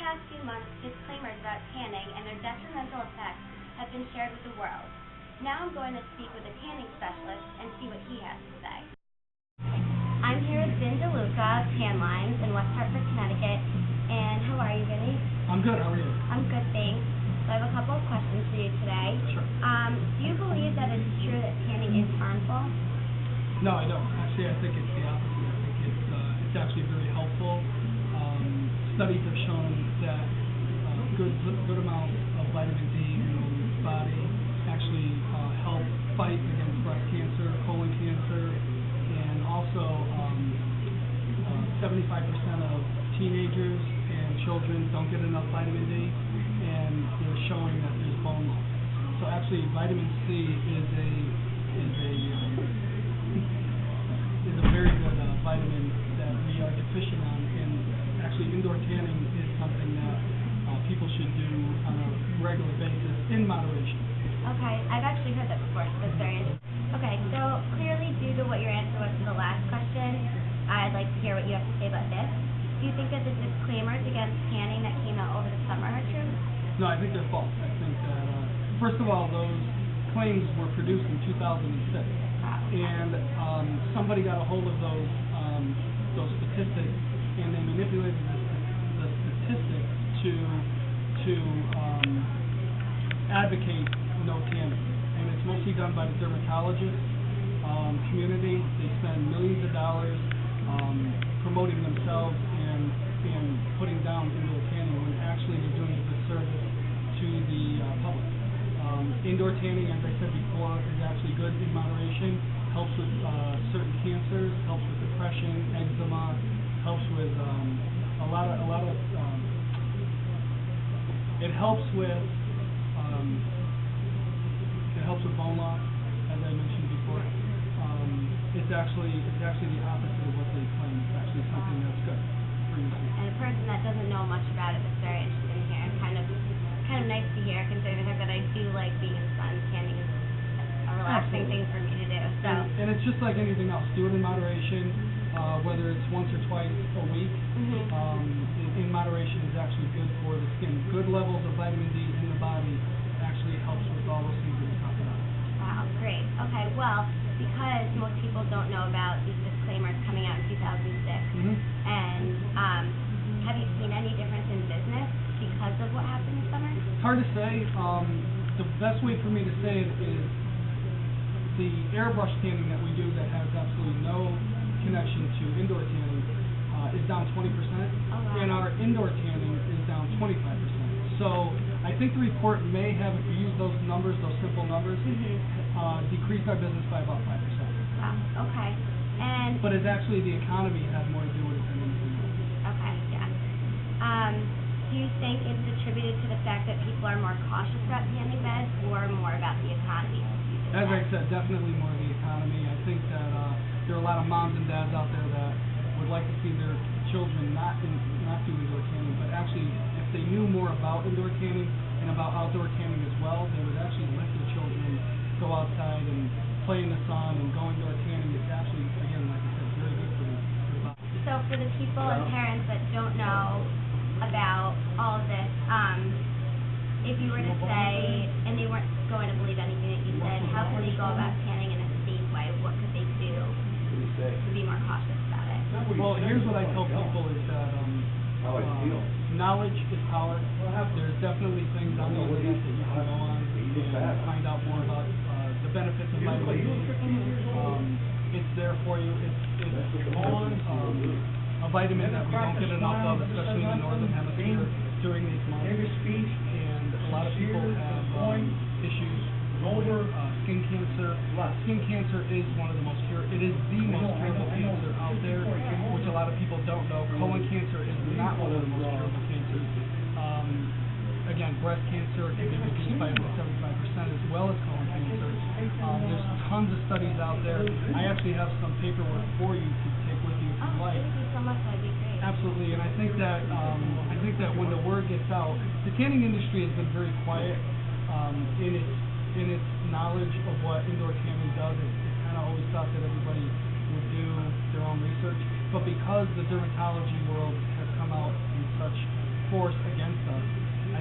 past few months, disclaimers about tanning and their detrimental effects have been shared with the world. Now I'm going to speak with a tanning specialist and see what he has to say. I'm here with delucca Tan Lines in West Hartford, Connecticut. And how are you, Vinny? I'm good. How are you? I'm good, thanks. So I have a couple of questions for you today. Sure. Do you believe that it's true that tanning is harmful? No, I don't. Actually, I think it's the opposite. I think it's actually very helpful. Studies have shown that good amount of vitamin D in the body actually help fight against breast cancer, colon cancer, and also 75% of teenagers and children don't get enough vitamin D, and they're showing that there's bone loss. So actually, vitamin C is a very good vitamin that we are deficient on, and actually indoor tanning is something that people should do on a regular basis in moderation. Okay, I've actually heard that before, so that's very interesting. Okay, so clearly due to what your answer was to the last question, I'd like to hear what you have to say about this. Do you think that the disclaimers against tanning that came out over the summer are true? No, I think they're false. I think that, first of all, those claims were produced in 2006. And somebody got a hold of those statistics, and they manipulated the statistics to advocate no tanning. And it's mostly done by the dermatologist community. They spend millions of dollars promoting themselves and putting down indoor tanning when actually they're doing a disservice to the public. Indoor tanning, as I said before, is actually good in moderation. Helps with certain cancers, helps with depression, eczema, helps with a lot of it helps with bone loss, as I mentioned before. It's actually the opposite of what they claim. It's actually something that's good for you. And a person that doesn't know much about it is very interesting to hear, and kind of nice to hear, considering the fact that I do like being in the sun. Tanning is a relaxing thing for me to do. So. And it's just like anything else. Do it in moderation, whether it's once or twice a week. In moderation is actually good for the skin. Good levels of vitamin D in the body actually helps with all those things that we talked about. Wow, great. Okay, well, because most people don't know about these disclaimers coming out in 2006, and have you seen any difference in business because of what happened this summer? It's hard to say. The best way for me to say it is the airbrush tanning that we do that has absolutely no connection to indoor tanning is down 20%, and our indoor tanning is down 25%. So I think the report may have, if you use those numbers, those simple numbers, decreased our business by about 5%. Wow, okay. But it's actually the economy has more to do with it than anything else. Okay, yeah. Do you think it's attributed to the fact that people are more cautious about tanning beds, or more about the economy? As I said, definitely more the economy. I think that there are a lot of moms and dads out there that would like to see their children not do indoor tanning, but actually, if they knew more about indoor tanning and about outdoor tanning as well, they would actually let their children go outside and play in the sun and go indoor tanning. It's actually, again, like I said, very good for the body. So for the people and parents that don't know about all of this, if you were to say, and they weren't going to believe anything that you said, how could they go about tanning in a safe way? What could they do to be more cautious about it? Well, here's what I tell people is that knowledge is power. There's definitely things on the internet that you can go on and find out more about the benefits of vitamin D. It's there for you. It's a vitamin that we don't get enough of, especially in the northern hemisphere during these months. And a lot of people have issues with skin cancer. Skin cancer is one of the most curable cancer out there, which a lot of people don't know. Colon cancer is not one of the most curable cancers. Again, breast cancer can be reduced by about 75% as well as colon cancer. There's tons of studies out there. I actually have some paperwork for you to take with you if you like. Thank you so much. That'd be great. Absolutely, and I think that when the word gets out, the tanning industry has been very quiet in its knowledge of what indoor tanning does. It's kind of always thought that everybody would do their own research, but because the dermatology world has come out in such force against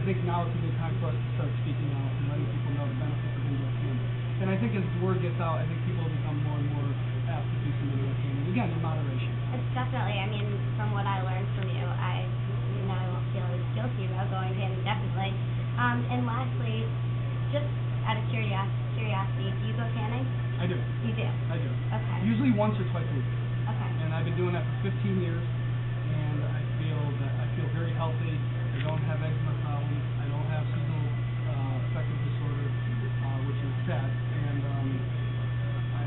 think now is a good time for us to start speaking out and letting people know the benefits of indoor tanning. And I think as the word gets out, I think people will become more and more apt to do some indoor tanning. Again, in moderation. It's definitely, I mean, from what I learned from you, I won't feel as guilty about going tanning, definitely. And lastly, just out of curiosity, do you go tanning? I do. You do? I do. Okay. Usually once or twice a week. Okay. And I've been doing that for 15 years, and I feel very healthy. I don't have eczema problems. I don't have seasonal affective disorder, which is sad. And I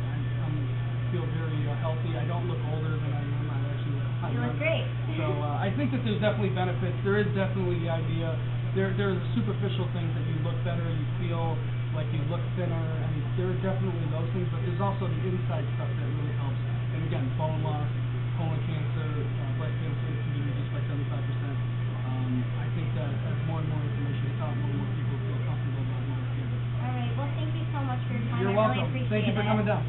feel very healthy. I don't look older than I am. I actually look You look great. So I think that there's definitely benefits. There is definitely the idea. There's superficial things that you look better, you feel like you look thinner. I mean, there are definitely those things, but there's also the inside stuff that really helps. And again, bone loss, colon cancer, breast cancer can be reduced by 75%. I think that as more and more information is out, more and more people feel comfortable about indoor tanning. All right. Well, thank you so much for your time. You're I welcome. really appreciate it. Thank you for coming down.